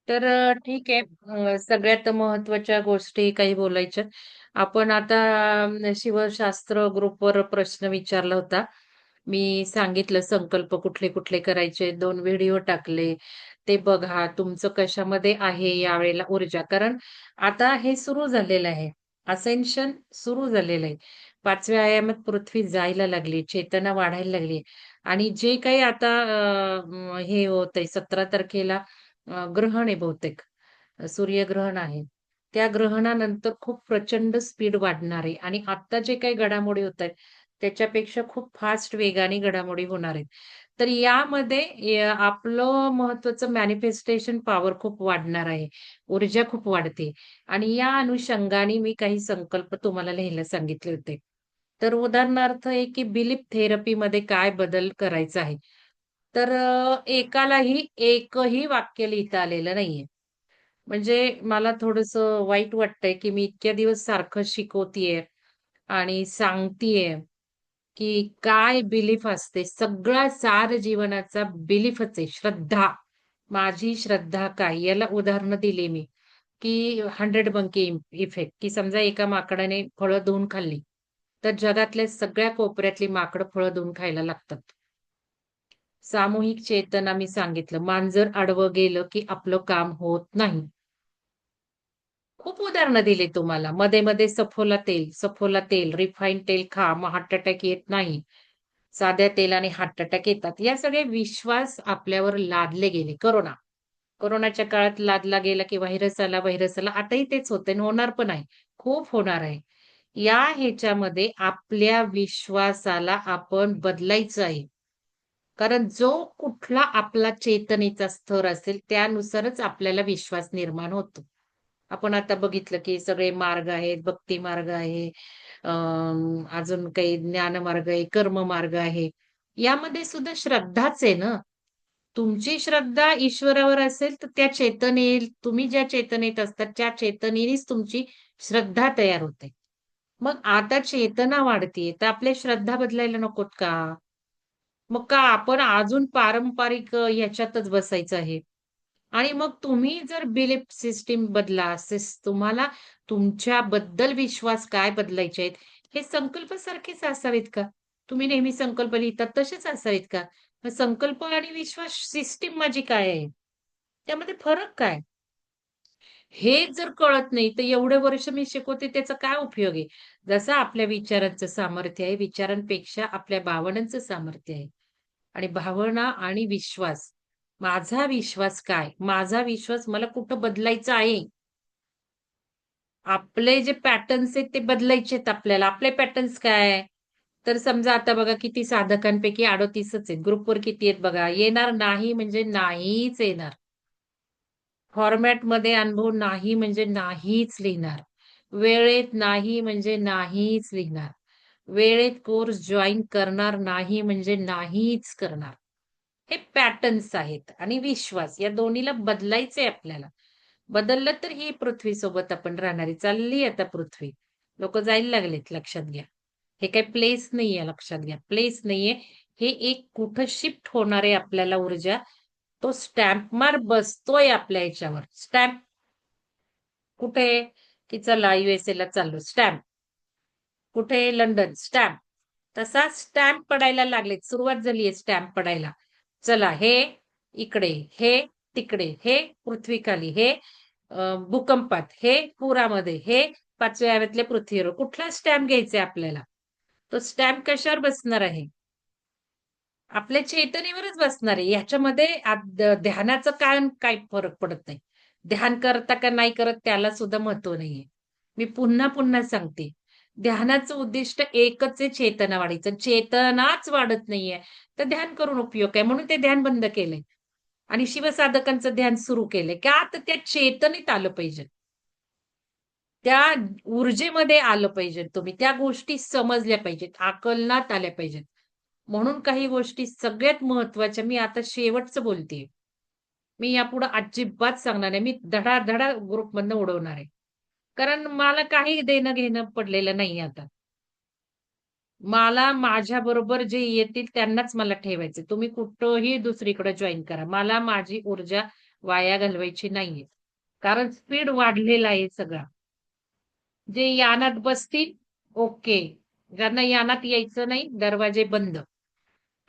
तर ठीक आहे. सगळ्यात महत्त्वाच्या गोष्टी काही बोलायच्या. आपण आता शिवशास्त्र ग्रुपवर प्रश्न विचारला होता. मी सांगितलं संकल्प कुठले-कुठले करायचे. 2 व्हिडिओ टाकले. ते बघा तुमचं कशामध्ये आहे यावेळेला ऊर्जा. कारण आता हे सुरू झालेलं आहे. असेन्शन सुरू झालेलं आहे. 5व्या आयामात पृथ्वी जायला लागली, चेतना वाढायला लागली आणि जे काही आता हे होतंय 17 तारखेला ग्रहण आहे बहुतेक. सूर्यग्रहण आहे. त्या ग्रहणानंतर खूप प्रचंड स्पीड वाढणार आहे आणि आत्ता जे काही घडामोडी होतायत, त्याच्यापेक्षा खूप फास्ट वेगाने घडामोडी होणार आहेत. तर यामध्ये आपलं महत्त्वाचं मॅनिफेस्टेशन पॉवर खूप वाढणार आहे. ऊर्जा खूप वाढते आणि या अनुषंगाने मी काही संकल्प तुम्हाला लिहायला सांगितले होते. तर उदाहरणार्थ एक की बिलीफ थेरपीमध्ये काय बदल करायचा आहे. तर एकालाही एकही वाक्य लिहिता आलेलं नाहीये. म्हणजे मला थोडंसं वाईट वाटतंय, की मी इतक्या दिवस सारखं शिकवतीये आणि सांगतीये, की काय बिलीफ असते. सगळा सार जीवनाचा बिलीफच आहे, श्रद्धा. माझी श्रद्धा काय? याला उदाहरणं दिली मी, की 100 मंकी इफेक्ट, की समजा एका माकडाने फळं धुवून खाल्ली, तर जगातल्या सगळ्या कोपऱ्यातली माकडं फळं धुवून खायला लागतात. सामूहिक चेतना मी सांगितलं. मांजर आडवं गेलं, की आपलं काम होत नाही. खूप उदाहरणं दिली तुम्हाला. मध्ये-मध्ये सफोला तेल, रिफाईंड तेल खा, मग हार्ट अटॅक येत नाही. साध्या तेलाने हार्ट अटॅक येतात. या सगळे विश्वास आपल्यावर लादले गेले. कोरोनाच्या काळात लादला गेला, की व्हायरस आला, व्हायरस आला. आताही तेच होतंय आणि होणार पण आहे. खूप होणार आहे. या ह्याच्यामध्ये आपल्या विश्वासाला आपण बदलायचं आहे. कारण जो कुठला आपला चेतनेचा स्तर असेल, त्यानुसारच आपल्याला विश्वास निर्माण होतो. आपण आता बघितलं, की सगळे मार्ग आहेत, भक्ती मार्ग आहे, अ, अजून काही ज्ञानमार्ग आहे, कर्म मार्ग आहे. यामध्ये सुद्धा श्रद्धाच आहे ना. तुमची श्रद्धा ईश्वरावर असेल, तर त्या तुम्ही ज्या चेतनेत असतात, त्या चेतनेनेच तुमची श्रद्धा तयार होते. मग आता चेतना वाढतीये, तर आपल्या श्रद्धा बदलायला नकोत का? मग का आपण अजून पारंपरिक ह्याच्यातच बसायचं आहे? आणि मग तुम्ही जर बिलीफ सिस्टम बदला, तुम्हाला तुमच्याबद्दल विश्वास काय बदलायचे आहेत, हे संकल्प सारखेच असावेत का? तुम्ही नेहमी संकल्प लिहितात तसेच असावेत का? मग संकल्प आणि विश्वास सिस्टम माझी काय आहे? त्यामध्ये फरक काय? हे जर कळत नाही, तर एवढे वर्ष मी शिकवते त्याचा काय उपयोग आहे? जसं आपल्या विचारांचं सामर्थ्य आहे, विचारांपेक्षा आपल्या भावनांचं सामर्थ्य आहे. आणि भावना आणि विश्वास. माझा विश्वास काय? माझा विश्वास मला कुठं बदलायचा आहे? आपले जे पॅटर्न्स आहेत ते बदलायचे आहेत आपल्याला. आपले पॅटर्न्स काय? तर समजा आता बघा किती साधकांपैकी 38च आहेत. ग्रुपवर किती आहेत बघा. येणार नाही म्हणजे नाहीच येणार. फॉर्मॅटमध्ये अनुभव नाही म्हणजे नाहीच लिहिणार. वेळेत नाही म्हणजे नाहीच लिहिणार. वेळेत कोर्स जॉइन करणार नाही म्हणजे नाहीच करणार. हे पॅटर्न्स आहेत आणि विश्वास या दोन्हीला बदलायचंय आपल्याला. बदललं तर ही पृथ्वीसोबत आपण राहणार आहे. चालली आता पृथ्वी. लोकं जायला लागलेत लक्षात घ्या. हे काही प्लेस नाहीये लक्षात घ्या. प्लेस नाहीये. हे एक कुठं शिफ्ट होणार आहे आपल्याला ऊर्जा. तो स्टॅम्प मार बसतोय आपल्या ह्याच्यावर. स्टॅम्प कुठे? की चला ला चाललो. स्टॅम्प. कुठे? लंडन. स्टॅम्प. तसा स्टॅम्प पडायला लागलेत. सुरुवात झालीये स्टॅम्प पडायला. चला हे इकडे, हे तिकडे, हे पृथ्वीखाली, हे भूकंपात, हे पुरामध्ये, हे 5व्या आव्यातल्या पृथ्वीवर. कुठला स्टॅम्प घ्यायचा आपल्याला? तो स्टॅम्प कशावर बसणार आहे? आपल्या चेतनेवरच बसणार आहे. ह्याच्यामध्ये ध्यानाचं काय काय फरक पडत नाही. ध्यान करता का नाही करत त्याला सुद्धा महत्त्व नाहीये. मी पुन्हा-पुन्हा सांगते. ध्यानाचं उद्दिष्ट एकच आहे चेतना वाढायचं. चेतनाच वाढत नाहीये, तर ध्यान करून उपयोग काय? म्हणून ते ध्यान बंद केलंय आणि शिवसाधकांचं ध्यान सुरू केलंय. का? तर त्या चेतनेत आलं पाहिजे. त्या ऊर्जेमध्ये आलं पाहिजे तुम्ही. त्या गोष्टी समजल्या पाहिजेत, आकलनात आल्या पाहिजेत. म्हणून काही गोष्टी सगळ्यात महत्त्वाच्या मी आता शेवटचं बोलतेय. मी यापुढे अजिबात सांगणार नाही. मी धडाधडा ग्रुपमधनं उडवणार आहे. कारण मला काही देणं-घेणं पडलेलं नाहीये आता. मला माझ्याबरोबर जे येतील त्यांनाच मला ठेवायचं. तुम्ही कुठंही दुसरीकडे जॉइन करा. मला माझी ऊर्जा वाया घालवायची नाहीये. कारण स्पीड वाढलेला आहे सगळा. जे यानात बसतील, ओके. ज्यांना यानात यायचं नाही, दरवाजे बंद.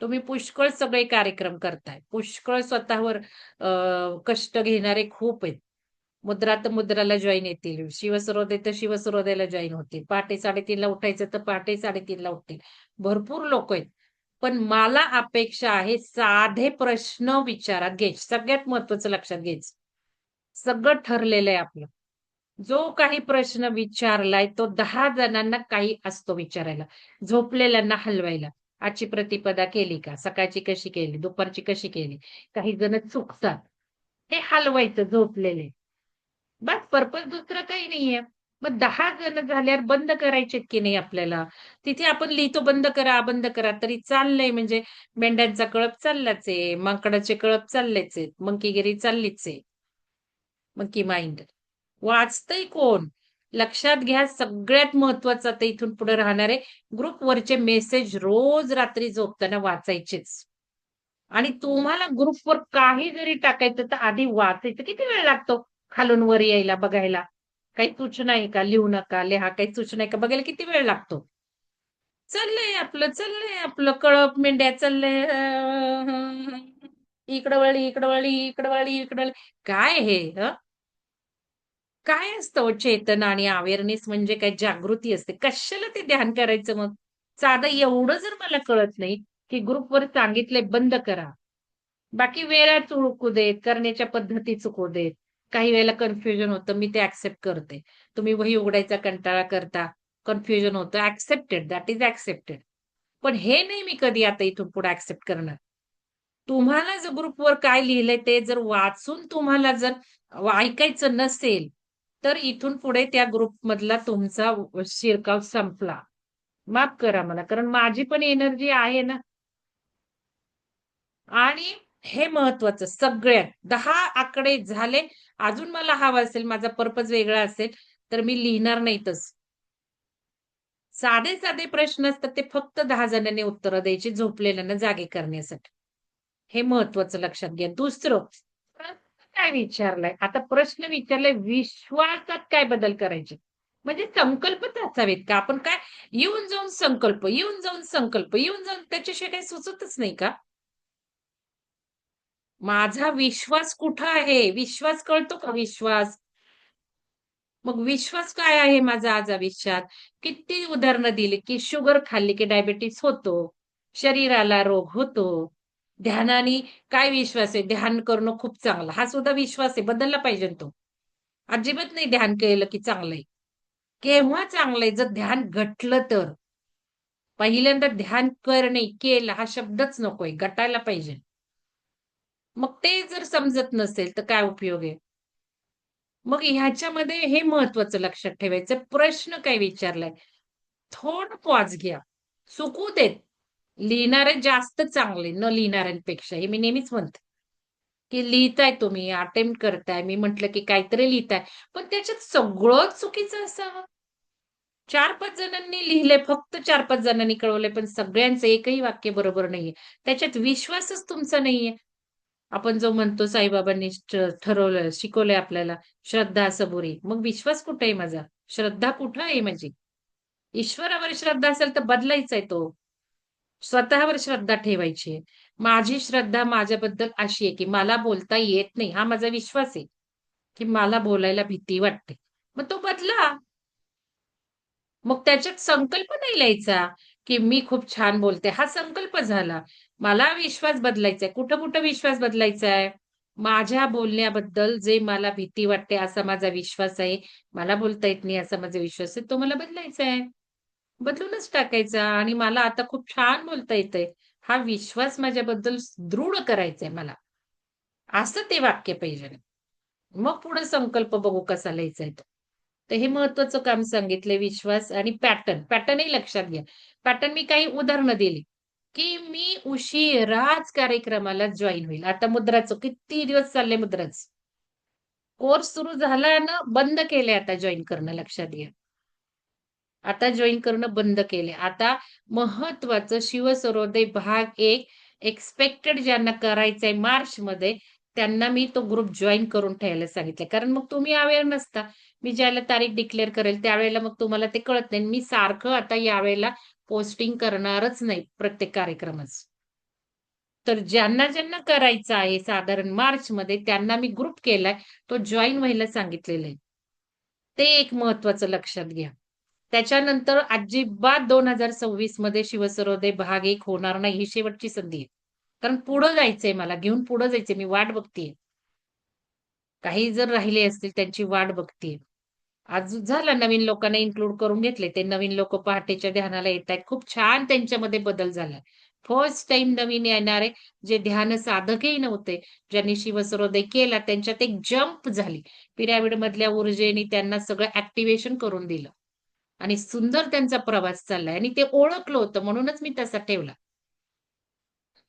तुम्ही पुष्कळ सगळे कार्यक्रम करताय. पुष्कळ स्वतःवर कष्ट घेणारे खूप आहेत. मुद्रा तर मुद्राला जॉइन येतील. शिवसरोदे तर शिवसरोद्याला जॉइन होतील. पहाटे 3:30ला उठायचं तर पहाटे 3:30ला उठतील. भरपूर लोकं आहेत. पण मला अपेक्षा आहे साधे प्रश्न विचारात घ्यायचे. सगळ्यात महत्त्वाचं लक्षात घ्यायचं. सगळं ठरलेलं आहे आपलं. जो काही प्रश्न विचारलाय तो 10 जणांना काही असतो विचारायला. झोपलेल्यांना हलवायला. आजची प्रतिपदा केली का? सकाळची कशी केली? दुपारची कशी केली? काही जण चुकतात. हे हलवायचं झोपलेले. बस पर्पज दुसरं काही नाहीये. मग 10 जण झाल्यावर बंद करायचेत की नाही आपल्याला. तिथे आपण लिहितो बंद करा, बंद करा. तरी चाललंय म्हणजे मेंढ्यांचा कळप चाललाच आहे. माकडाचे कळप चाललेच आहेत. मंकीगिरी चाललीच आहे. Monkey mind. वाचतंय कोण? लक्षात घ्या सगळ्यात महत्वाचं आता इथून पुढे राहणार आहे, ग्रुपवरचे मेसेज रोज रात्री झोपताना वाचायचेच. आणि तुम्हाला ग्रुपवर काही जरी टाकायचं तर आधी वाचायचं. किती वेळ लागतो खालून वर यायला बघायला? काही सूचना आहे का? लिहू नका, लिहा. काही सूचना आहे का? बघायला किती वेळ लागतो? चाललंय आपलं कळप मेंढ्या चाललंय. इकडं वळली, इकडं वळली, इकडं वळली, इकडं वळली. काय हे? काय असतं हो चेतना आणि अवेअरनेस म्हणजे काय जागृती असते. कशाला ते ध्यान करायचं मग? साधं एवढं जर मला कळत नाही, की ग्रुपवर सांगितलंय बंद करा. बाकी वेळा चुकू देत, करण्याच्या पद्धती चुकू देत. काही वेळेला कन्फ्युजन होतं, मी ते एक्सेप्ट करते. तुम्ही वही उघडायचा कंटाळा करता, कन्फ्युजन होतं, एक्सेप्टेड, दॅट इस एक्सेप्टेड. पण हे नाही मी कधी आता इथून पुढे एक्सेप्ट करणार. तुम्हाला जर ग्रुपवर काय लिहिलंय ते जर वाचून तुम्हाला जर ऐकायचं नसेल, तर इथून पुढे त्या ग्रुपमधला तुमचा शिरकाव संपला. माफ करा मला, कारण माझी पण एनर्जी आहे ना. आणि हे महत्वाचं सगळ्यात 10 आकडे झाले, अजून मला हवा असेल, माझा पर्पज वेगळा असेल, तर मी लिहिणार नाही तसं. साधे-साधे प्रश्न असतात ते फक्त 10 जणांनी उत्तरं द्यायची झोपलेल्यांना जागे करण्यासाठी. हे महत्वाचं लक्षात घ्या. दुसरं, प्रश्न काय विचारलाय? आता प्रश्न विचारलाय, विश्वासात काय बदल करायचे? म्हणजे संकल्पच असावेत का? आपण काय येऊन जाऊन संकल्प, येऊन जाऊन संकल्प, येऊन जाऊन त्याच्याशिवाय काही सुचतच नाही का? माझा विश्वास कुठं आहे? विश्वास कळतो का विश्वास? मग विश्वास काय आहे माझा आज आयुष्यात? किती उदाहरणं दिली, की शुगर खाल्ली की डायबिटीज होतो. शरीराला रोग होतो. ध्यानाने काय विश्वास आहे? ध्यान करणं खूप चांगलं. हा सुद्धा विश्वास आहे. बदलला पाहिजे ना तो. अजिबात नाही ध्यान केलं की चांगलंय. केव्हा चांगलंय? जर ध्यान घटलं तर. पहिल्यांदा ध्यान करणे, केलं हा शब्दच नकोय. गटायला पाहिजे. मग ते जर समजत नसेल तर काय उपयोग आहे? मग ह्याच्यामध्ये हे महत्वाचं लक्षात ठेवायचं. प्रश्न काय विचारलाय? थोडं पॉज घ्या. चुकू देत. लिहिणारे जास्त चांगले न लिहिणाऱ्यांपेक्षा. हे मी नेहमीच म्हणते, की लिहिताय तुम्ही, अटेम्प्ट करताय. मी म्हटलं, की काहीतरी लिहिताय. पण त्याच्यात सगळंच चुकीचं असावं. 4-5 जणांनी लिहिलंय, फक्त 4-5 जणांनी कळवलंय, पण सगळ्यांचं एकही वाक्य बरोबर नाहीये. त्याच्यात विश्वासच तुमचा नाहीये. आपण जो म्हणतो साईबाबांनी ठरवलं, शिकवलंय आपल्याला, श्रद्धा सबुरी. मग विश्वास कुठे आहे माझा? श्रद्धा कुठं आहे माझी? ईश्वरावर श्रद्धा असेल तर बदलायचा आहे तो. स्वतःवर श्रद्धा ठेवायची आहे. माझी श्रद्धा माझ्याबद्दल अशी आहे, की मला बोलता येत नाही. हा माझा विश्वास आहे, की मला बोलायला भीती वाटते. मग तो बदला. मग त्याच्यात संकल्प नाही लिहायचा, की मी खूप छान बोलते. हा संकल्प झाला. मला विश्वास बदलायचा आहे. कुठं-कुठं विश्वास बदलायचा आहे? माझ्या बोलण्याबद्दल जे मला भीती वाटते असा माझा विश्वास आहे. मला बोलता येत नाही असा माझा विश्वास आहे. तो मला बदलायचा आहे. बदलूनच टाकायचा आणि मला आता खूप छान बोलता येतंय. हा विश्वास माझ्याबद्दल दृढ करायचा आहे मला. असं ते वाक्य पाहिजे. मग पुढे संकल्प बघू कसा लिहायचा आहे तो. तर हे महत्वाचं काम सांगितलंय विश्वास आणि पॅटर्न. पॅटर्नही लक्षात घ्या. पॅटर्न मी काही उदाहरणं दिली, की मी उशिराच कार्यक्रमाला जॉइन होईल. आता मुद्राचं किती दिवस चाललंय मुद्राचं. कोर्स सुरू झाला ना, बंद केलंय आता जॉइन करणं लक्षात घ्या. आता जॉइन करणं बंद केले. आता महत्वाचं शिवसरोदय भाग 1 एक्सपेक्टेड ज्यांना करायचंय मार्चमध्ये त्यांना मी तो ग्रुप जॉइन करून ठेवायला सांगितलं. कारण मग तुम्ही अवेअर नसता. मी ज्यावेळेला तारीख डिक्लेअर करेल त्यावेळेला मग तुम्हाला ते कळत नाही. मी सारखं आता यावेळेला पोस्टिंग करणारच नाही प्रत्येक कार्यक्रमाचं. तर ज्यांना करायचं आहे साधारण मार्चमध्ये त्यांना मी ग्रुप केलाय. तो जॉइन व्हायला सांगितलेलं आहे. ते एक महत्त्वाचं लक्षात घ्या. त्याच्यानंतर अजिबात 2026 मध्ये शिवसर्वोदय भाग 1 होणार नाही. ही शेवटची संधी आहे. कारण पुढं जायचंय मला, घेऊन पुढं जायचंय. मी वाट बघतीये. काही जर राहिले असतील त्यांची वाट बघतीये. आज झालं नवीन लोकांना इन्क्लूड करून घेतले. ते नवीन लोकं पहाटेच्या ध्यानाला येतायत. खूप छान त्यांच्यामध्ये बदल झालाय. फर्स्ट टाईम नवीन येणारे जे ध्यान साधकही नव्हते, ज्यांनी शिवसर्वोदय केला त्यांच्यात एक जंप झाली. पिरॅमिडमधल्या ऊर्जेने त्यांना सगळं ॲक्टिव्हेशन करून दिलं आणि सुंदर त्यांचा प्रवास चाललाय आणि ते ओळखलं होतं म्हणूनच मी तसा ठेवला.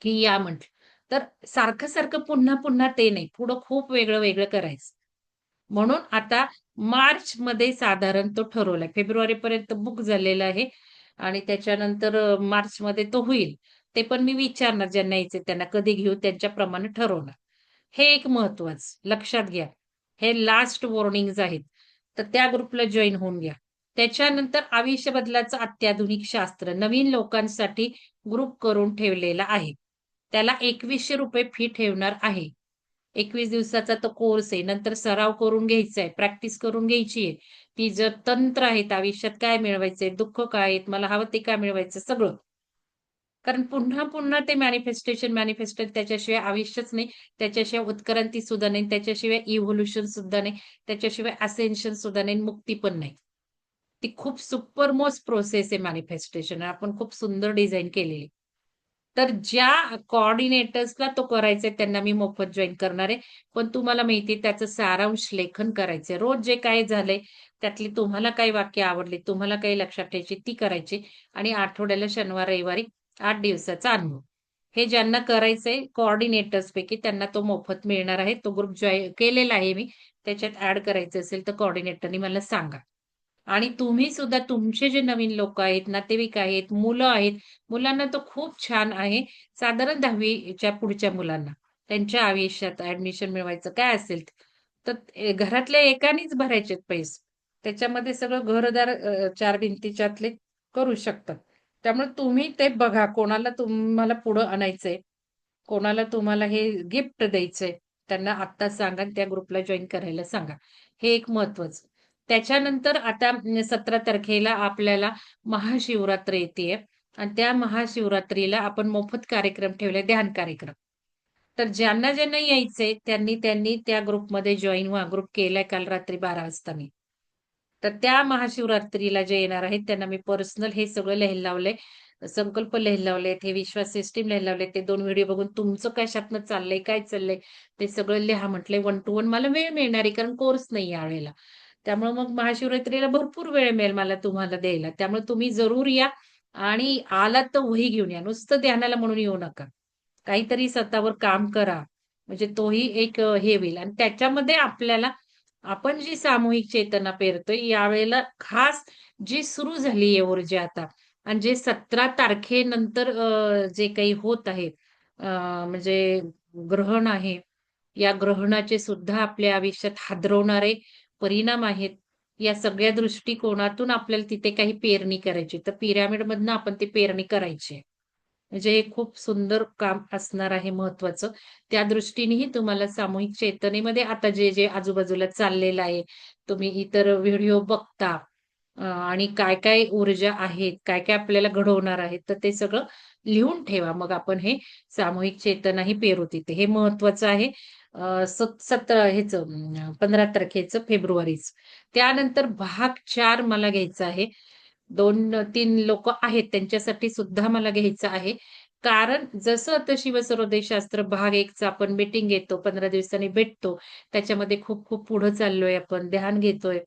की या म्हटलं. तर सारखं-सारखं पुन्हा-पुन्हा ते नाही. पुढं खूप वेगळं-वेगळं करायचं. म्हणून आता मार्चमध्ये साधारण तो ठरवलाय. फेब्रुवारीपर्यंत बुक झालेला आहे आणि त्याच्यानंतर मार्चमध्ये तो होईल. ते पण मी विचारणार ज्यांना यायचंय त्यांना कधी घेऊ त्यांच्याप्रमाणे ठरवणार. हे एक महत्वाचं लक्षात घ्या. हे लास्ट वॉर्निंग्ज आहेत. तर त्या ग्रुपला जॉइन होऊन घ्या. त्याच्यानंतर आयुष्य बदलाचं अत्याधुनिक शास्त्र नवीन लोकांसाठी ग्रुप करून ठेवलेला आहे. त्याला ₹2100 फी ठेवणार आहे. 21 दिवसाचा तो कोर्स आहे. नंतर सराव करून घ्यायचा आहे, प्रॅक्टिस करून घ्यायची आहे. ती जर तंत्र आहेत आयुष्यात काय मिळवायचंय, दुःख काय आहेत, मला हवं ते काय मिळवायचं सगळं. कारण पुन्हा-पुन्हा ते मॅनिफेस्टेशन त्याच्याशिवाय आयुष्यच नाही. त्याच्याशिवाय उत्क्रांती सुद्धा नाही. त्याच्याशिवाय इव्होल्यूशन सुद्धा नाही. त्याच्याशिवाय असेन्शन सुद्धा नाही, मुक्ती पण नाही. ती खूप सुपर मोस्ट प्रोसेस आहे मॅनिफेस्टेशन. आपण खूप सुंदर डिझाइन केलेली. तर ज्या कोऑर्डिनेटर्सला तो करायचा आहे त्यांना मी मोफत जॉइन करणार आहे. पण तुम्हाला माहिती आहे त्याचं सारांश लेखन करायचंय. रोज जे काही झालंय त्यातली तुम्हाला काही वाक्य आवडली, तुम्हाला काही लक्षात ठेवायची ती करायची आणि आठवड्याला शनिवार, रविवारी 8 दिवसाचा अनुभव. हे ज्यांना करायचंय कोऑर्डिनेटर्सपैकी त्यांना तो मोफत मिळणार आहे. तो ग्रुप केलेला आहे मी. त्याच्यात ॲड करायचं असेल तर कोऑर्डिनेटरनी मला सांगा. आणि तुम्ही सुद्धा तुमचे जे नवीन लोकं आहेत, नातेवाईक आहेत, मुलं आहेत, मुलांना तर खूप छान आहे. साधारण 10वीच्या पुढच्या मुलांना. त्यांच्या आयुष्यात ॲडमिशन मिळवायचं काय असेल ते. तर घरातल्या एकानेच भरायचे पैसे. त्याच्यामध्ये सगळं घरदार 4 भिंतीच्यातले करू शकतात. त्यामुळे तुम्ही ते बघा कोणाला तुम्हाला पुढं आणायचंय, कोणाला तुम्हाला हे गिफ्ट द्यायचंय, त्यांना आत्ता सांगा आणि त्या ग्रुपला जॉइन करायला सांगा. हे एक महत्वाचं. त्याच्यानंतर आता 17 तारखेला आपल्याला महाशिवरात्र येतेय आणि त्या महाशिवरात्रीला आपण मोफत कार्यक्रम ठेवले, ध्यान कार्यक्रम. तर ज्यांना यायचंय त्यांनी त्या ग्रुपमध्ये जॉइन व्हा. ग्रुप केलाय काल रात्री 12 वाजता मी. तर त्या महाशिवरात्रीला जे येणार आहेत त्यांना मी पर्सनल हे सगळं लिहायला लावलंय. संकल्प लिहायला लावलेत, हे विश्वास सिस्टम लिहायला लावलेत. ते 2 व्हिडिओ बघून तुमचं कशातनं चाललंय, काय चाललंय ते सगळं लिहा म्हटलंय. वन टू वन मला वेळ मिळणार आहे कारण कोर्स नाही यावेळेला. त्यामुळे मग महाशिवरात्रीला भरपूर वेळ मिळेल मला तुम्हाला द्यायला. त्यामुळे तुम्ही जरूर या आणि आलात तर वही घेऊन या. नुसतं ध्यानाला म्हणून येऊ नका. काहीतरी स्वतःवर काम करा. म्हणजे तोही एक हे होईल आणि त्याच्यामध्ये आपल्याला आपण जी सामूहिक चेतना पेरतोय यावेळेला खास जी सुरू झाली आहे ऊर्जा आता आणि जे 17 तारखेनंतर जे काही होत आहे म्हणजे ग्रहण आहे. या ग्रहणाचे सुद्धा आपल्या आयुष्यात हादरवणारे परिणाम आहेत. या सगळ्या दृष्टिकोनातून आपल्याला तिथे काही पेरणी करायची. तर पिरॅमिडमधनं आपण ती पेरणी करायची आहे. म्हणजे हे खूप सुंदर काम असणार आहे महत्वाचं. त्या दृष्टीनेही तुम्हाला सामूहिक चेतनेमध्ये आता जे आजूबाजूला चाललेलं आहे, तुम्ही इतर व्हिडिओ बघता आणि काय-काय ऊर्जा आहेत, काय-काय आपल्याला घडवणार आहेत, तर ते सगळं लिहून ठेवा. मग आपण हे सामूहिक चेतनाही पेरू तिथे. हे महत्वाचं आहे. 17 ह्याचं 15 तारखेचं फेब्रुवारीचं. त्यानंतर भाग 4 मला घ्यायचा आहे. 2-3 लोकं आहेत त्यांच्यासाठी सुद्धा मला घ्यायचं आहे. कारण जसं आता शिवसर्वोदय शास्त्र भाग 1 चा आपण मीटिंग घेतो, 15 दिवसांनी भेटतो. त्याच्यामध्ये खूप पुढे चाललोय आपण, ध्यान घेतोय.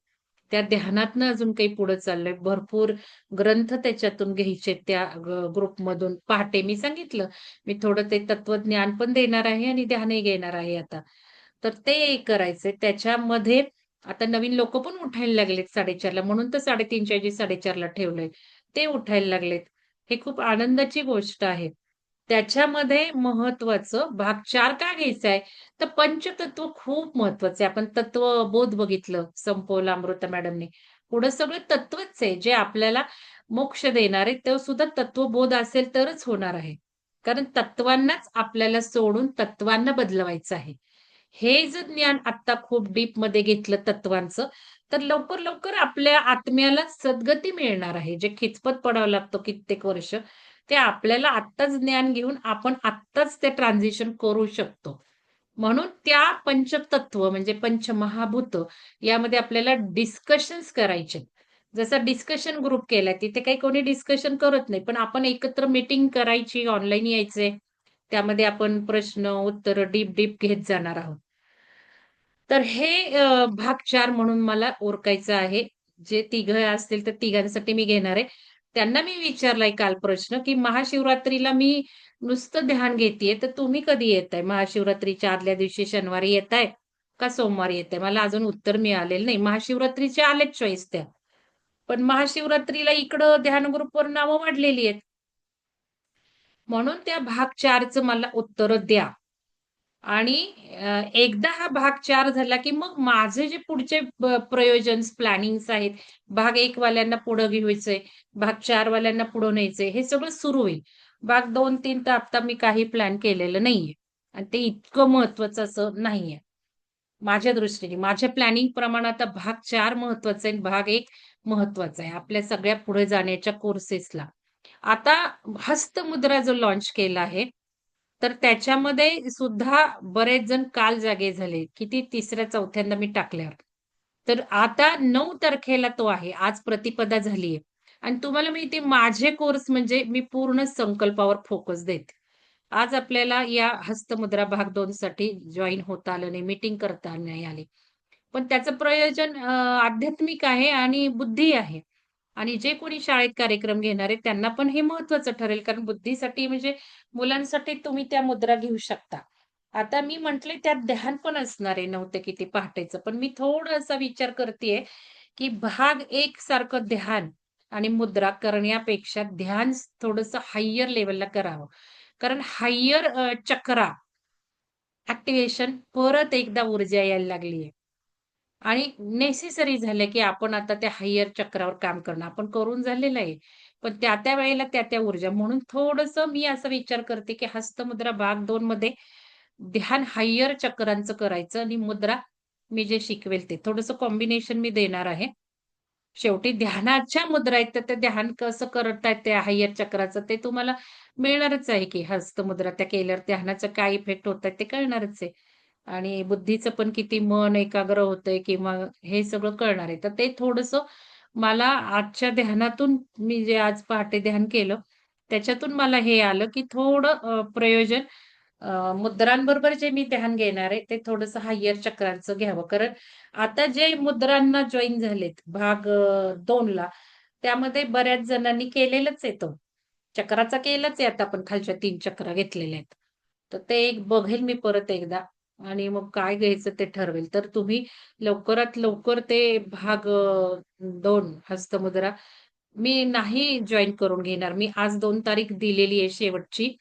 त्या ध्यानातनं अजून काही पुढे चाललोय. भरपूर ग्रंथ त्याच्यातून घ्यायचे त्या ग्रुपमधून. पहाटे मी सांगितलं, मी थोडं ते तत्वज्ञान पण देणार आहे आणि ध्यानही घेणार आहे आता. तर ते करायचंय. त्याच्यामध्ये आता नवीन लोकं पण उठायला लागलेत 4:30ला म्हणून तर 3:30च्या ऐवजी 4:30ला ठेवलंय. ते उठायला लागलेत. हे खूप आनंदाची गोष्ट आहे. त्याच्यामध्ये महत्वाचं भाग 4 का घ्यायचा आहे? तर पंचतत्व खूप महत्वाचं आहे. आपण तत्वबोध बघितलं, संपवलं अमृता मॅडमनी. पुढे सगळं तत्वच आहे, जे आपल्याला मोक्ष देणार आहे. तो सुद्धा तत्वबोध असेल तरच होणार आहे. कारण तत्वांनाच आपल्याला सोडून तत्वांना बदलवायचं आहे. हे जर ज्ञान आत्ता खूप डीपमध्ये घेतलं तत्वांचं, तर लवकर आपल्या आत्म्याला सद्गती मिळणार आहे. जे खितपत पडावं लागतं कित्येक वर्ष, ते आपल्याला आत्ताच ज्ञान घेऊन आपण आत्ताच ते ट्रान्झिशन करू शकतो. म्हणून त्या पंचतत्व म्हणजे पंचमहाभूत यामध्ये आपल्याला डिस्कशन्स करायचे. जसा डिस्कशन ग्रुप केलाय, तिथे काही कोणी डिस्कशन करत नाही. पण आपण एकत्र मीटिंग करायची, ऑनलाईन यायचंय. त्यामध्ये आपण प्रश्न, उत्तरं डीप घेत जाणार आहोत. तर हे भाग 4 म्हणून मला ओळखायचं आहे. जे तिघं असतील तर तिघांसाठी मी घेणार आहे. त्यांना मी विचारलाय काल प्रश्न, की महाशिवरात्रीला मी नुसतं ध्यान घेतीये, तर तुम्ही कधी येताय? महाशिवरात्रीच्या आदल्या दिवशी शनिवारी येताय का सोमवारी येताय? मला अजून उत्तर मिळालेलं नाही. महाशिवरात्रीचे आलेत चॉईस त्या. पण महाशिवरात्रीला इकडं ध्यान ग्रुपवर नावं वाढलेली आहेत. म्हणून त्या भाग 4चं मला उत्तरं द्या. आणि एकदा हा भाग 4 झाला, की मग माझे जे पुढचे प्रयोजन्स, प्लॅनिंग्स आहेत. भाग 1 वाल्यांना पुढं घ्यायचंय, भाग 4 वाल्यांना पुढं न्यायचंय, हे सगळं सुरू होईल. भाग 2-3 तर आता मी काही प्लॅन केलेलं नाहीये आणि ते इतकं महत्वाचं असं नाहीये. माझ्या दृष्टीने, माझ्या प्लॅनिंग प्रमाणे आता भाग 4 महत्वाचा आहे भाग 1 महत्वाचा आहे. आपल्या सगळ्या पुढे जाण्याच्या कोर्सेसला. आता हस्तमुद्रा जो लॉन्च केला आहे, तर त्याच्यामध्ये सुद्धा बरेच जण काल जागे झाले. किती तिसऱ्या-चौथ्यांदा मी टाकल्यावर. तर आता 9 तारखेला तो आहे. आज प्रतिपदा झालीये. आणि तुम्हाला माहिती माझे कोर्स म्हणजे मी पूर्ण संकल्पावर फोकस देते. आज आपल्याला या हस्तमुद्रा भाग 2 साठी जॉइन होता आलं नाही, मीटिंग करता नाही आली. पण त्याचं प्रयोजन आध्यात्मिक आहे आणि बुद्धी आहे. आणि जे कोणी शाळेत कार्यक्रम घेणार आहेत त्यांना पण हे महत्वाचं ठरेल. कारण बुद्धीसाठी म्हणजे मुलांसाठी तुम्ही त्या मुद्रा घेऊ शकता. आता मी म्हटले त्यात ध्यान पण असणार आहे 9 ते किती पहाटेचं. पण मी थोडासा विचार करतीये, की भाग 1 सारखं ध्यान आणि मुद्रा करण्यापेक्षा ध्यान थोडंसं हायर लेव्हलला करावं. कारण हायर चक्रा ॲक्टिव्हेशन परत एकदा ऊर्जा यायला लागली आणि नेसेसरी झालं, की आपण आता त्या हायर चक्रावर काम करणं. आपण करून झालेलं आहे. पण त्या वेळेला त्या ऊर्जा म्हणून थोडंसं मी असा विचार करते, की हस्तमुद्रा भाग 2 मध्ये ध्यान हायर चक्रांचं करायचं आणि मुद्रा मी जे शिकवेल ते. थोडंसं कॉम्बिनेशन मी देणार आहे. शेवटी ध्यानाच्या मुद्रा आहेत, तर ते ध्यान कसं करतायत त्या हायर चक्राचं ते तुम्हाला मिळणारच आहे, की हस्तमुद्रा त्या केल्यावर ध्यानाचा काय इफेक्ट होतायत ते कळणारच आहे. आणि बुद्धीचं पण किती मन एकाग्र होतंय किंवा हे सगळं कळणार आहे. तर ते थोडंसं मला आजच्या ध्यानातून मी जे आज पहाटे ध्यान केलं, त्याच्यातून मला हे आलं, की थोडं प्रयोजन मुद्रांबरोबर जे मी ध्यान घेणार आहे, ते थोडंसं हायर चक्रांचं घ्यावं. कारण आता जे मुद्रांना जॉइन झालेत भाग 2ला त्यामध्ये बऱ्याच जणांनी केलेलंच आहे तो. चक्राचा केलाच आहे आता आपण खालच्या 3 चक्रा घेतलेल्या आहेत. तर ते एक बघेल मी परत एकदा आणि मग काय घ्यायचं ते ठरवेल. तर तुम्ही लवकरात लवकर ते भाग 2 हस्तमुद्रा मी नाही जॉइन करून घेणार. मी आज 2 तारीख दिलेली आहे शेवटची.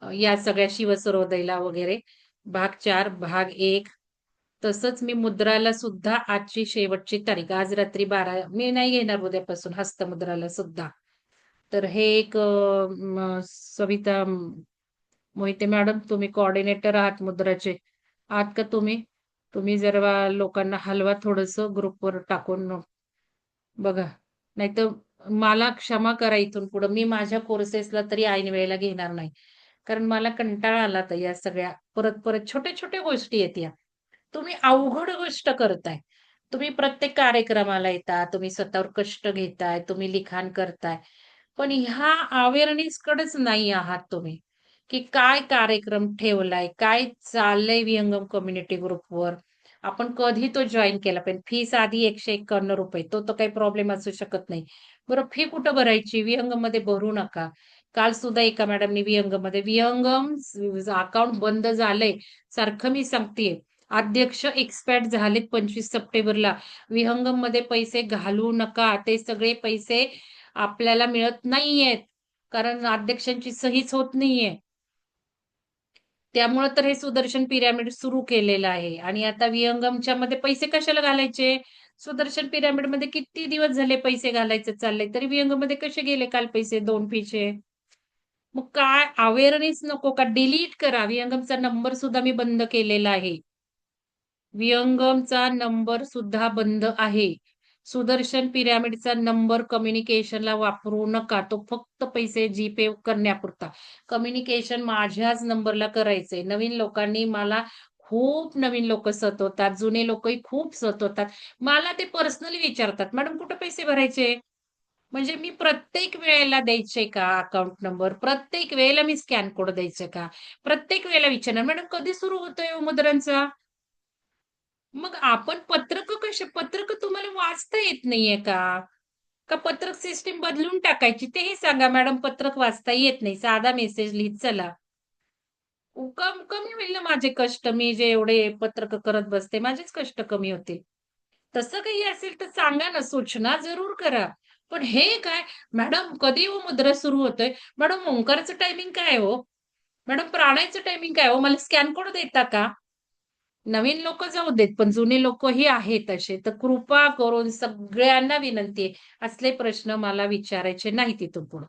या सगळ्या शिवसर्वोदयला वगैरे. भाग 4, भाग 1 तसंच मी मुद्राला सुद्धा आजची शेवटची तारीख. आज रात्री 12 मी नाही घेणार उद्यापासून हस्तमुद्राला सुद्धा. तर हे एक सविता मोहिते मॅडम तुम्ही कोऑर्डिनेटर आहात मुद्राचे. आहात का तुम्ही? तुम्ही जरा लोकांना हलवा थोडंसं ग्रुपवर टाकून बघा. नाहीतर मला क्षमा करा इथून पुढं. मी माझ्या कोर्सेसला तरी ऐन वेळेला घेणार नाही. कारण मला कंटाळा आला आता या सगळ्या परत छोट्या-छोट्या गोष्टी आहेत या. तुम्ही अवघड गोष्ट करताय. तुम्ही प्रत्येक कार्यक्रमाला येता, तुम्ही स्वतःवर कष्ट घेताय, तुम्ही लिखाण करताय. पण ह्या अवेअरनेसकडेच नाही आहात तुम्ही, की काय कार्यक्रम ठेवलाय, काय चाललंय विहंगम कम्युनिटी ग्रुपवर. आपण कधी तो जॉइन केला पाहिजे. फीस आधी ₹151 तो तर काही प्रॉब्लेम असू शकत नाही. बरं फी कुठं भरायची? विहंगममध्ये भरू नका. काल सुद्धा एका मॅडमनी विहंगम अकाउंट बंद झालंय. सारखं मी सांगतेय. अध्यक्ष एक्सपायर्ड झालेत 25 सप्टेंबरला. विहंगममध्ये पैसे घालवू नका. ते सगळे पैसे आपल्याला मिळत नाहीयेत. कारण अध्यक्षांची सहीच होत नाहीये. त्यामुळे तर हे सुदर्शन पिरॅमिड सुरू केलेलं आहे आणि आता विहंगमच्या मध्ये पैसे कशाला घालायचे? सुदर्शन पिरॅमिडमध्ये किती दिवस झाले पैसे घालायचे चाललंय, तरी विहंगममध्ये कसे गेले काल पैसे 2 फीचे? मग काय अवेअरनेस नको का? डिलीट करा. विहंगमचा नंबर सुद्धा मी बंद केलेला आहे. विहंगमचा नंबर सुद्धा बंद आहे. सुदर्शन पिरॅमिडचा नंबर कम्युनिकेशनला वापरू नका. तो फक्त पैसे जीपे करण्यापुरता. कम्युनिकेशन माझ्याच नंबरला करायचंय. नवीन लोकांनी मला खूप नवीन लोकं सतवतात. जुने लोकही खूप सतवतात. मला ते पर्सनली विचारतात, "मॅडम कुठे पैसे भरायचे?" म्हणजे मी प्रत्येक वेळेला द्यायचे का अकाउंट नंबर? प्रत्येक वेळेला मी स्कॅन कोड द्यायचं का? प्रत्येक वेळेला विचारणार, "मॅडम कधी सुरू होतोय हो मुद्रांचा?" मग आपण पत्रकं तुम्हाला वाचता येत नाहीये का? का पत्रक सिस्टम बदलून टाकायची? तेही सांगा, "मॅडम पत्रक वाचता येत नाही. साधा मेसेज लिहीत चला." कमी होईल ना माझे कष्ट. मी जे एवढे पत्रकं करत बसते, माझेच कष्ट कमी होतील. तसं काही असेल तर सांगा ना, सूचना जरूर करा. पण हे काय, "मॅडम कधी हो मुद्रा सुरू होतोय?" "मॅडम ओंकारचं टायमिंग काय हो?" "मॅडम प्राणायामचं टायमिंग काय हो? मला स्कॅन कोड देता का?" नवीन लोकं जाऊ देत, पण जुने लोकही आहेत असे. तर कृपा करून सगळ्यांना विनंती आहे, असले प्रश्न मला विचारायचे नाहीत इथून पुढं.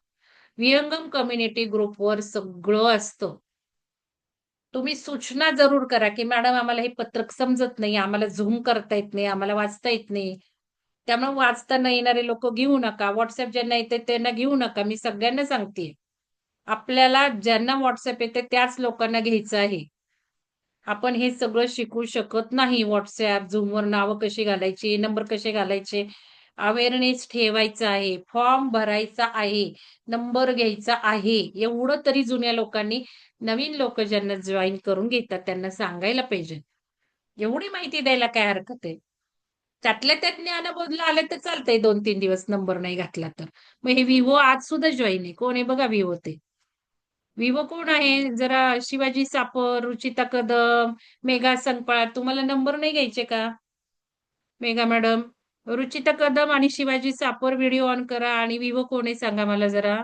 विहंगम कम्युनिटी ग्रुपवर सगळं असतं. तुम्ही सूचना जरूर करा, की "मॅडम आम्हाला हे पत्रक समजत नाही, आम्हाला झूम करता येत नाही, आम्हाला वाचता येत नाही." त्यामुळे वाचता न येणारे लोकं घेऊ नका. WhatsApp ज्यांना येते त्यांना घेऊ नका. मी सगळ्यांना सांगतेय. आपल्याला ज्यांना WhatsApp येते त्याच लोकांना घ्यायचं आहे. आपण हे सगळं शिकू शकत नाही. WhatsApp, Zoomवर नावं कशी घालायची, नंबर कसे घालायचे. अवेअरनेस ठेवायचा आहे, फॉर्म भरायचा आहे, नंबर घ्यायचा आहे. एवढं तरी जुन्या लोकांनी नवीन लोकं ज्यांना जॉइन करून घेतात त्यांना सांगायला पाहिजे. एवढी माहिती द्यायला काय हरकत आहे? त्यातल्या त्यात ज्ञानबोधला आलं तर चालतंय 2-3 दिवस नंबर नाही घातला तर. मग हे विवो आज सुद्धा जॉइन आहे. कोण आहे बघा विवो ते. विवो कोण आहे? जरा शिवाजी सापर, रुचिता कदम, मेघा संकपाळ तुम्हाला नंबर नाही घ्यायचे का? मेघा मॅडम, रुचिता कदम आणि शिवाजी सापर व्हिडिओ ऑन करा आणि विवो कोण आहे सांगा मला जरा?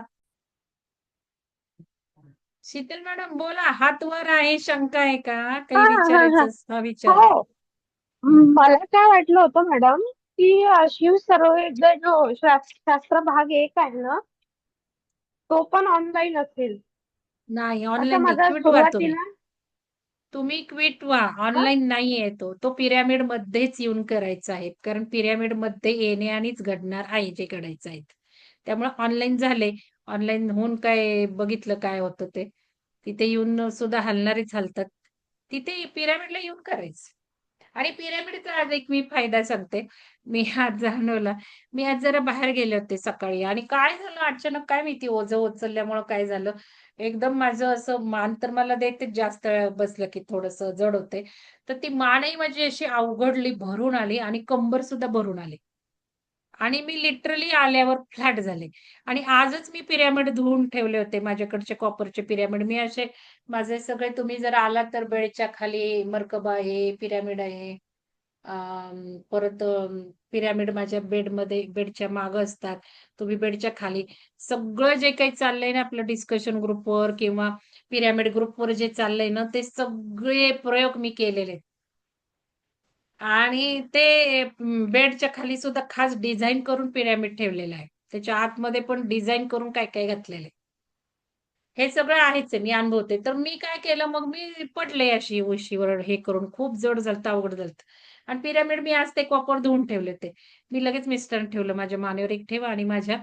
शीतल मॅडम बोला. हात वर आहे, शंका आहे का? हां, काही हां, हां, हां. विचारायचं हां, विचारा. हो. हं. मला काय वाटलं होतं मॅडम, की शिव सर्वोदय जो शास्त्र भाग 1 आहे ना, तो पण ऑनलाईन असेल, नाही, असं ऑनलाईन नाही. माझा क्विट व्हा तुम्ही. सुरुवातीला तुम्ही क्विट व्हा. हां, ऑनलाईन नाहीये तो. तो पिरॅमिडमध्येच येऊन करायचा आहे. कारण पिरॅमिडमध्ये येण्यानेच घडणार आहे जे घडायचं आहे. त्यामुळे ऑनलाईन झाले. ऑनलाईन होऊन काय बघितलं काय होतं ते. तिथे येऊन सुद्धा हलणारेच हलतात. तिथे पिरॅमिडला येऊन करायचं. आणि पिरॅमिडचा आज एक मी फायदा सांगते. मी आज जाणवला. मी आज जरा बाहेर गेले होते सकाळी आणि काय झालं अचानक काय माहिती ओझं उचलल्यामुळं काय झालं. एकदम माझं असं मान तर मला देतेच जास्त वेळ बसलं की थोडंसं जड होते. तर ती मानही माझी अशी अवघडली, भरून आली आणि कंबर सुद्धा भरून आली. आणि मी लिटरली आल्यावर फ्लॅट झाले. आणि आजच मी पिरॅमिड धुवून ठेवले होते माझ्याकडचे कॉपरचे पिरॅमिड. मी असे माझे सगळे तुम्ही जर आलात तर बेडच्या खाली मर्कबा आहे, पिरॅमिड आहे. परत पिरॅमिड माझ्या बेडच्या मागं असतात. तुम्ही बेडच्या खाली सगळं जे काही चाललंय ना आपलं डिस्कशन ग्रुपवर किंवा पिरॅमिड ग्रुपवर जे चाललंय ना, ते सगळे प्रयोग मी केलेले आहेत. आणि ते बेडच्या खाली सुद्धा खास डिझाइन करून पिरॅमिड ठेवलेलं आहे. त्याच्या आतमध्ये पण डिझाइन करून काय-काय घातलेलं आहे. हे सगळं आहेच आहे. मी अनुभवते. तर मी काय केलं मग मी पडले अशी उशीवर हे करून. खूप जड झालतं, अवघड झालतं. आणि पिरॅमिड मी आज ते कॉपर धुवून ठेवले ते. मी लगेच मिस्टरांना ठेवलं. माझ्या मानेवर एक ठेवा आणि माझ्या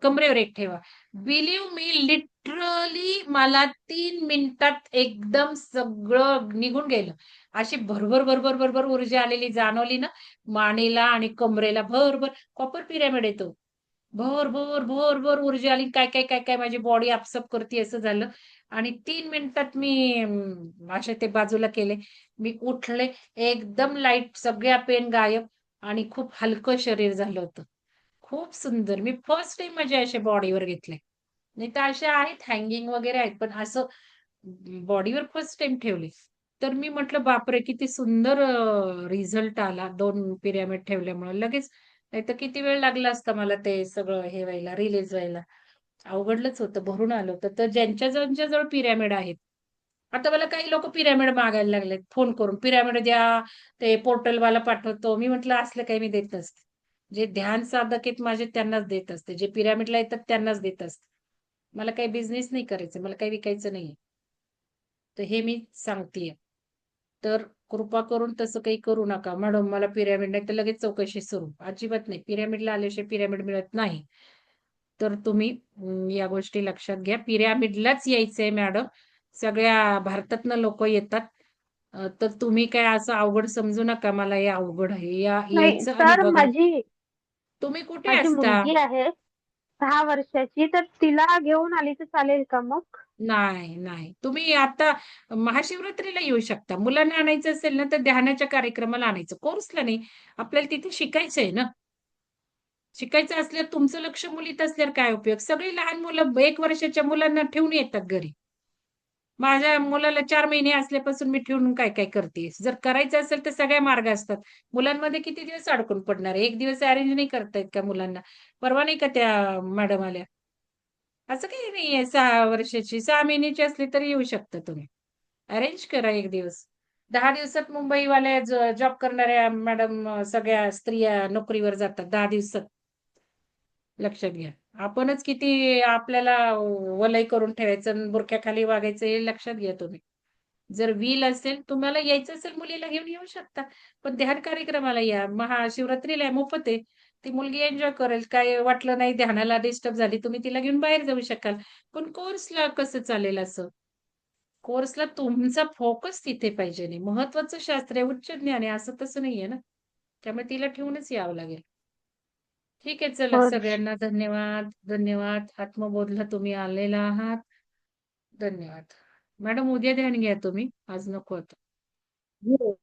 कमरेवर एक ठेवा. बिलीव्ह मी लिटरली मला 3 मिनिटात एकदम सगळं निघून गेलं. अशी भरभर, भरभर, भरभर ऊर्जा आलेली जाणवली ना, मानेला आणि कमरेला भरभर कॉपर पिरॅमिड आहे भर, भर, भर, भर ऊर्जा आली. काय माझी बॉडी ॲब्सॉर्ब करते असं झालं आणि 3 मिनिटात मी असे ते बाजूला केले. मी उठले, एकदम लाईट सगळ्या पेन गायब आणि खूप हलकं शरीर झालं होतं. खूप सुंदर. मी फर्स्ट टाईम माझे असे बॉडीवर घेतले. नाहीतर असे आहेत हँगिंग वगैरे आहेत, पण असं बॉडीवर फर्स्ट टाईम ठेवले. तर मी म्हटलं, "बापरे! किती सुंदर रिझल्ट आला 2 पिरॅमिड ठेवल्यामुळे." लगेच नाहीतर किती वेळ लागला असता मला ते सगळं हे व्हायला, रिलीज व्हायला. अवघडलंच होतं, भरून आलं होतं. तर ज्यांच्या ज्यांच्याजवळ पिरॅमिड आहेत आता मला काही लोक पिरॅमिड मागायला लागलेत फोन करून, पिरॅमिड द्या, ते पोर्टलवाला पाठवतो. मी म्हटलं असलं काही मी देत नसते. जे ध्यान साधक आहेत माझे त्यांनाच देत असते. जे पिरॅमिडला येतात त्यांनाच देत असते. मला काही बिझनेस नाही करायचं, मला काही विकायचं नाहीये. तर हे मी सांगतेय. तर कृपा करून तसं काही करू नका. मॅडम मला पिरॅमिड नाही तर लगेच चौकशी सुरू. अजिबात नाही. पिरॅमिडला आल्याशिवाय पिरॅमिड मिळत नाही. तर तुम्ही या गोष्टी लक्षात घ्या. पिरॅमिडलाच यायचंय मॅडम. सगळ्या भारतातनं लोकं येतात. तर तुम्ही काय असं अवघड समजू नका, मला हे अवघड आहे. नाही यायचं आणि सर, बघा. माझी तुम्ही कुठे माझी असता? मुलगी आहे 6 वर्षाची, तर तिला घेऊन आली तर चालेल का मग? नाही, नाही. तुम्ही आता महाशिवरात्रीला येऊ शकता. मुलांना आणायचं असेल ना, तर ध्यानाच्या कार्यक्रमाला आणायचं. कोर्सला नाही. आपल्याला तिथे शिकायचंय ना. शिकायचं असल्यावर तुमचं लक्ष मुलीत असल्यावर काय उपयोग? सगळी लहान मुलं 1 वर्षाच्या मुलांना ठेवून येतात घरी. माझ्या मुलाला 4 महिने असल्यापासून मी ठेवून काय-काय करते. जर करायचं असेल तर सगळे मार्ग असतात. मुलांमध्ये किती दिवस अडकून पडणार आहे? 1 दिवस अरेंज नाही करता येत का मुलांना? परवा नाही का त्या मॅडम आल्या. असं काही नाहीये 6 वर्षाची, 6 महिन्याची असली तरी येऊ शकता तुम्ही. अरेंज करा 1 दिवस. 10 दिवसात मुंबईवाल्या जॉब करणाऱ्या मॅडम सगळ्या स्त्रिया नोकरीवर जातात 10 दिवसात. लक्षात घ्या. आपणच किती आपल्याला वलय करून ठेवायचं आणि बुरख्याखाली वागायचं हे लक्षात घ्या तुम्ही. जर विल असेल, तुम्हाला यायचं असेल मुलीला घेऊन येऊ शकता. पण ध्यान कार्यक्रमाला या. महाशिवरात्रीला आहे, मोफत आहे. ती मुलगी एन्जॉय करेल. काय वाटलं नाही ध्यानाला डिस्टर्ब झाली, तुम्ही तिला घेऊन बाहेर जाऊ शकाल. पण कोर्सला कसं चालेल असं? कोर्सला तुमचा फोकस तिथे पाहिजे नाही. महत्वाचं शास्त्र आहे, उच्च ज्ञान आहे, असं तसं नाहीये ना. त्यामुळे तिला ठेवूनच यावं लागेल. ठीक आहे, चला बर. सगळ्यांना धन्यवाद. धन्यवाद. आत्मबोधला तुम्ही आलेला आहात. धन्यवाद. मॅडम उद्या ध्यान घ्या तुम्ही. आज नको आता. हो.